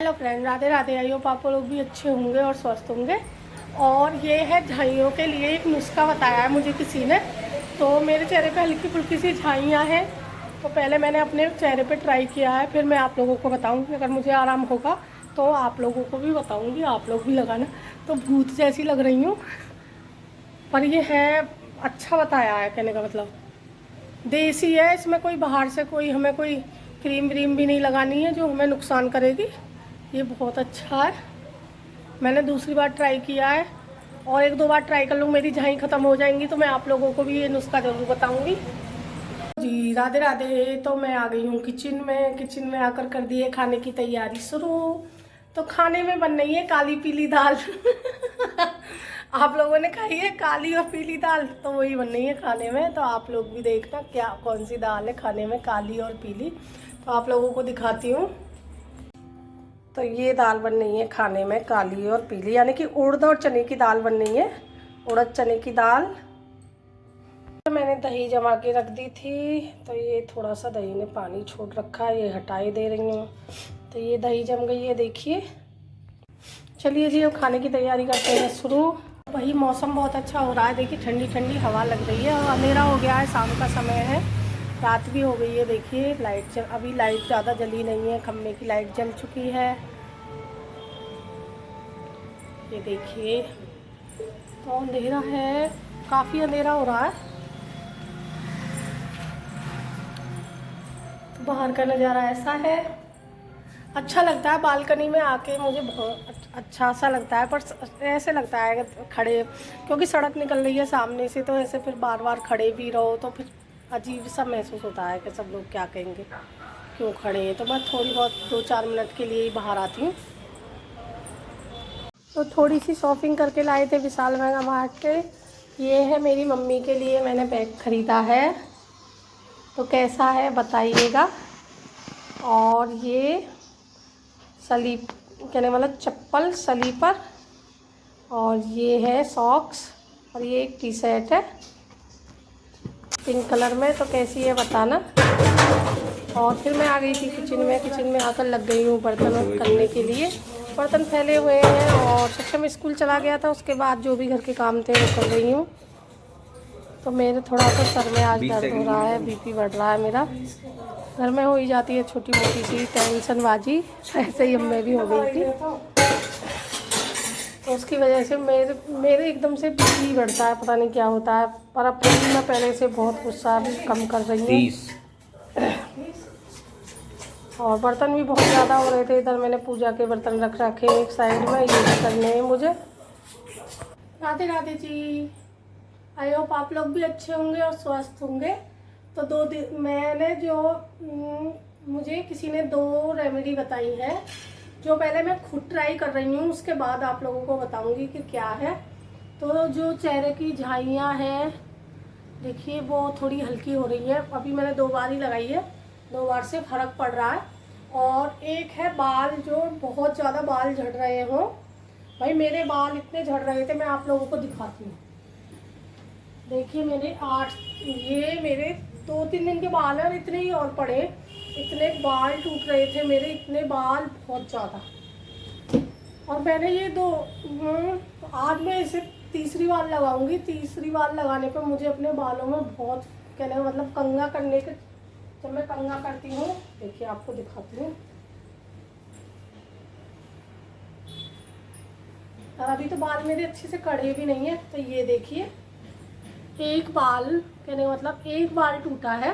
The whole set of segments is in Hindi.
Hello friend, Radhe Radhe. I hope आप लोग भी अच्छे होंगे और स्वस्थ होंगे। और ये है झाइयों के लिए एक नुस्खा बताया है मुझे किसी ने। तो मेरे चेहरे पे हल्की फुल्की सी झाइयाँ हैं, तो पहले मैंने अपने चेहरे पे ट्राई किया है, फिर मैं आप लोगों को बताऊंगी। अगर मुझे आराम होगा तो आप लोगों को भी बताऊंगी, आप लोग भी लगाना। तो भूत जैसी लग रही हूँ, पर ये है अच्छा बताया है। कहने का मतलब देसी है, इसमें कोई बाहर से कोई हमें कोई क्रीम व्रीम भी नहीं लगानी है जो हमें नुकसान करेगी। ये बहुत अच्छा है। मैंने दूसरी बार ट्राई किया है और एक दो बार ट्राई कर लूँ, मेरी झाई ख़त्म हो जाएंगी तो मैं आप लोगों को भी ये नुस्खा ज़रूर बताऊंगी। जी राधे राधे। तो मैं आ गई हूँ किचन में आकर कर दिए खाने की तैयारी शुरू। तो खाने में बन रही है काली पीली दाल आप लोगों ने खाई है काली और पीली दाल, तो वही बन रही है खाने में। तो आप लोग भी देखना क्या कौन सी दाल है खाने में, काली और पीली। तो आप लोगों को दिखाती हूँ। तो ये दाल बन रही है खाने में काली और पीली, यानी कि उड़द और चने की दाल बन रही है, उड़द चने की दाल। तो मैंने दही जमा के रख दी थी, तो ये थोड़ा सा दही ने पानी छोड़ रखा है, ये हटाई दे रही हूँ। तो ये दही जम गई है, देखिए। चलिए जी, अब खाने की तैयारी करते हैं शुरू। वही मौसम बहुत अच्छा हो रहा है, देखिए ठंडी ठंडी हवा लग रही है और अंधेरा हो गया है, शाम का समय है, रात भी हो गई है। देखिए लाइट अभी लाइट ज़्यादा जली नहीं है, खम्भे की लाइट जल चुकी है। ये देखिए, तो अंधेरा है, काफ़ी अंधेरा हो रहा है। तो बाहर का नज़ारा ऐसा है। अच्छा लगता है बालकनी में आके, मुझे बहुत अच्छा सा लगता है। पर ऐसे लगता है खड़े, क्योंकि सड़क निकल रही है सामने से, तो ऐसे फिर बार बार खड़े भी रहो तो फिर अजीब सा महसूस होता है कि सब लोग क्या कहेंगे, क्यों खड़े हैं। तो मैं थोड़ी बहुत 2-4 मिनट के लिए ही बाहर आती हूँ। तो थोड़ी सी शॉपिंग करके लाए थे विशाल मेगा मार्ट के। ये है मेरी मम्मी के लिए मैंने बैग ख़रीदा है, तो कैसा है बताइएगा। और ये स्लीप, कहने मतलब चप्पल स्लीपर, और ये है सॉक्स, और ये एक टी शर्ट है पिंक कलर में। तो कैसी है बताना। और फिर मैं आ गई थी किचन में आकर लग गई हूँ बर्तन करने के लिए। बर्तन फैले हुए हैं और सक्षम स्कूल चला गया था, उसके बाद जो भी घर के काम थे वो कर रही हूँ। तो मेरे थोड़ा सा सर में आज दर्द हो रहा है, बीपी बढ़ रहा है मेरा। घर में हो ही जाती है छोटी मोटी सी टेंशनबाजी, ऐसे ही मैं भी हो गई थी। तो उसकी वजह से मेरे एकदम से बीपी बढ़ता है, पता नहीं क्या होता है। पर अब मैं पहले से बहुत गुस्सा कम कर रही हूँ। और बर्तन भी बहुत ज़्यादा हो रहे थे, इधर मैंने पूजा के बर्तन रख रखे एक साइड में, ये भी करने हैं मुझे। राधे राधे जी। आई होप आप लोग भी अच्छे होंगे और स्वस्थ होंगे। तो 2 दिन मैंने मुझे किसी ने 2 रेमेडी बताई है, जो पहले मैं खुद ट्राई कर रही हूँ, उसके बाद आप लोगों को बताऊंगी कि क्या है। तो जो चेहरे की झाइयाँ हैं, देखिए वो थोड़ी हल्की हो रही है। अभी मैंने 2 बार ही लगाई है, 2 बार से फ़र्क पड़ रहा है। और एक है बाल, जो बहुत ज़्यादा बाल झड़ रहे हों। भाई मेरे बाल इतने झड़ रहे थे, मैं आप लोगों को दिखाती हूँ। देखिए ये मेरे 2-3 दिन के बाल हैं और इतने ही और पड़े, इतने बाल टूट रहे थे मेरे, इतने बाल बहुत ज़्यादा। और मैंने ये आज मैं इसे तीसरी बार लगाऊंगी। तीसरी बार लगाने पर मुझे अपने बालों में बहुत, कहने का मतलब कंघा करने के, जब मैं कंघा करती हूँ, देखिए आपको दिखाती हूँ। और अभी तो बाल मेरे अच्छे से कड़े भी नहीं है। तो ये देखिए, एक बाल, कहने का मतलब एक बाल टूटा है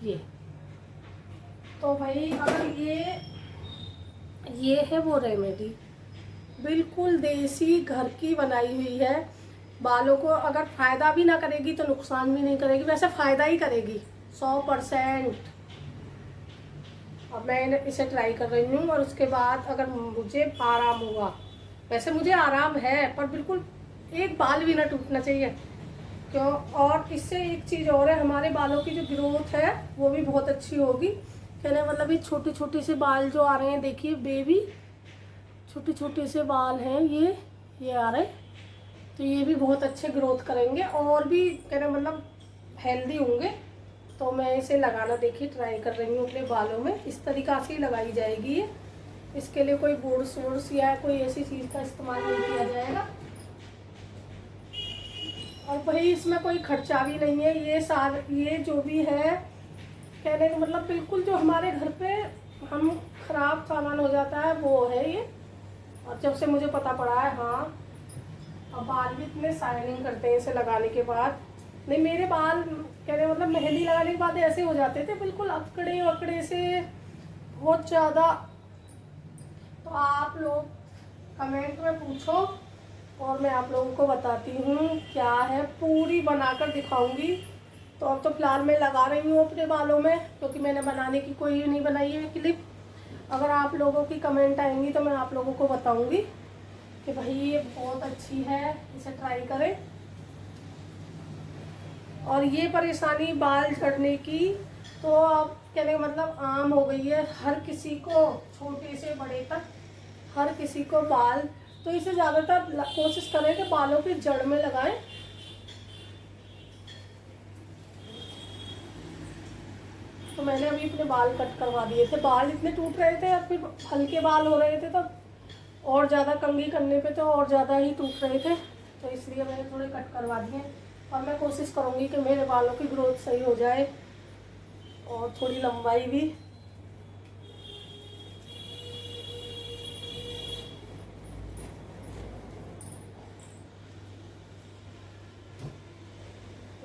ये। तो भाई अगर ये है वो रेमेडी, बिल्कुल देसी घर की बनाई हुई है। बालों को अगर फ़ायदा भी ना करेगी तो नुकसान भी नहीं करेगी, वैसे फ़ायदा ही करेगी 100%। अब मैं इसे ट्राई कर रही हूँ और उसके बाद अगर मुझे आराम हुआ, वैसे मुझे आराम है, पर बिल्कुल एक बाल भी ना टूटना चाहिए क्यों। और इससे एक चीज़ और है, हमारे बालों की जो ग्रोथ है वो भी बहुत अच्छी होगी। कहने मतलब ये छोटे छोटे से बाल जो आ रहे हैं, देखिए बेबी छोटे छोटे से बाल हैं ये आ रहे हैं, तो ये भी बहुत अच्छे ग्रोथ करेंगे और भी कहने मतलब हेल्दी होंगे। तो मैं इसे लगाना, देखिए ट्राई कर रही हूँ अपने बालों में। इस तरीक़ा से ही लगाई जाएगी ये। इसके लिए कोई बुर्स वुर्स या कोई ऐसी चीज़ का इस्तेमाल नहीं किया जाएगा। और भाई इसमें कोई खर्चा भी नहीं है। ये जो भी है, कहने का मतलब बिल्कुल जो हमारे घर पे हम ख़राब सामान हो जाता है वो है ये। और जब से मुझे पता पड़ा है, हाँ, अब बाल भी इतने शाइनिंग करते हैं इसे लगाने के बाद। नहीं, मेरे बाल कहने मतलब मेहंदी लगाने के बाद ऐसे हो जाते थे बिल्कुल अकड़े वकड़े से, बहुत ज़्यादा। तो आप लोग कमेंट में पूछो और मैं आप लोगों को बताती हूँ क्या है, पूरी बनाकर दिखाऊंगी। तो अब तो फिलहाल मैं लगा रही हूँ अपने बालों में, क्योंकि मैंने बनाने की कोई नहीं बनाई है क्लिप। अगर आप लोगों की कमेंट आएंगी तो मैं आप लोगों को बताऊंगी कि भाई ये बहुत अच्छी है, इसे ट्राई करें। और ये परेशानी बाल झड़ने की तो अब कहने का मतलब आम हो गई है, हर किसी को, छोटे से बड़े तक हर किसी को बाल। तो इसे ज़्यादातर कोशिश करें कि बालों की जड़ में लगाएं। तो मैंने अभी अपने बाल कट करवा दिए थे, बाल इतने टूट रहे थे और फिर हल्के बाल हो रहे थे, तो और ज़्यादा कंघी करने पे तो और ज़्यादा ही टूट रहे थे, तो इसलिए मैंने थोड़े कट करवा दिए। और मैं कोशिश करूँगी कि मेरे बालों की ग्रोथ सही हो जाए और थोड़ी लंबाई भी।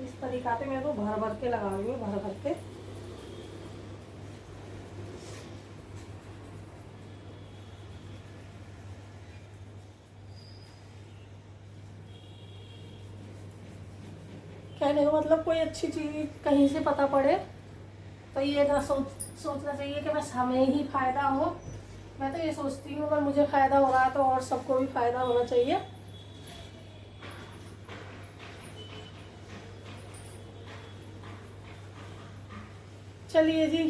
इस तरीका से मैं तो भर भर के लगा रही हूँ, भर भर के। कहने का मतलब कोई अच्छी चीज़ कहीं से पता पड़े तो ये ना सोचना चाहिए कि बस हमें ही फ़ायदा हो। मैं तो ये सोचती हूँ अगर मुझे फ़ायदा हो रहा है तो और सबको भी फ़ायदा होना चाहिए। चलिए जी,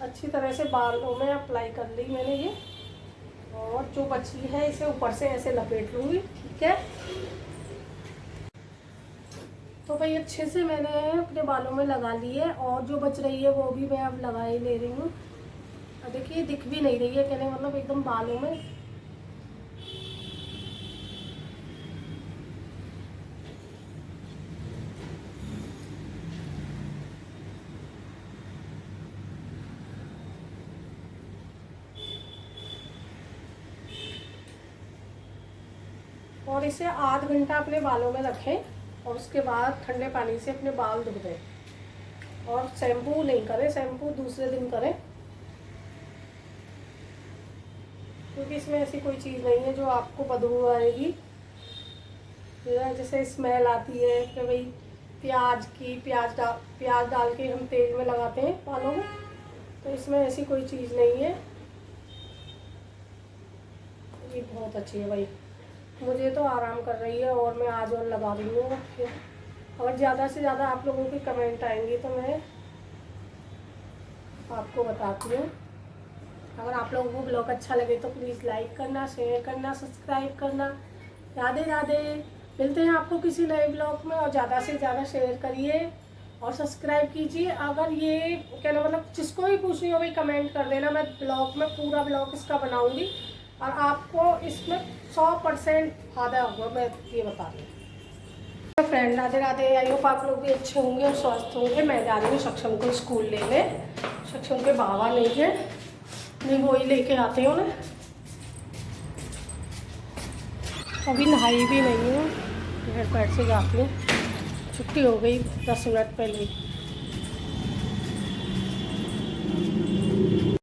अच्छी तरह से बालों में अप्लाई कर ली मैंने ये, और जो बची है इसे ऊपर से ऐसे लपेट लूँगी, ठीक है। तो भाई अच्छे से मैंने अपने बालों में लगा ली है, और जो बच रही है वो भी मैं अब लगा ही ले रही हूँ। और देखिए दिख भी नहीं रही है, कहने मतलब एकदम बालों में। और इसे आध घंटा अपने बालों में रखें और उसके बाद ठंडे पानी से अपने बाल धो दें। और शैम्पू नहीं करें, शैम्पू दूसरे दिन करें, क्योंकि इसमें ऐसी कोई चीज़ नहीं है जो आपको बदबू आएगी। जैसे स्मेल आती है कि भाई प्याज डाल के हम तेल में लगाते हैं बालों में, तो इसमें ऐसी कोई चीज़ नहीं है। ये बहुत अच्छी है भाई, मुझे तो आराम कर रही है और मैं आज और लगा रही हूँ। फिर अगर ज़्यादा से ज़्यादा आप लोगों की कमेंट आएंगी तो मैं आपको बताती हूँ। अगर आप लोगों को ब्लॉग अच्छा लगे तो प्लीज़ लाइक करना, शेयर करना, सब्सक्राइब करना। राधे राधे, मिलते हैं आपको किसी नए ब्लॉग में, और ज़्यादा से ज़्यादा शेयर करिए और सब्सक्राइब कीजिए। अगर ये कहना मतलब जिसको भी पूछनी हो भाई कमेंट कर देना, मैं ब्लॉग में पूरा ब्लॉग इसका बनाऊँगी और आपको इसमें 100% फ़ायदा होगा, मैं ये बता रही हूँ। Friend Radhe Radhe, I hope आप लोग भी अच्छे होंगे और स्वस्थ होंगे। मैं जा रही हूँ सक्षम को स्कूल लेने। सक्षम के बाबा नहीं है, नहीं वो ही लेके आते हैं उन्हें। अभी नहाई भी नहीं हूँ, घर पैर से जाती हूँ, छुट्टी हो गई 10 मिनट पहले।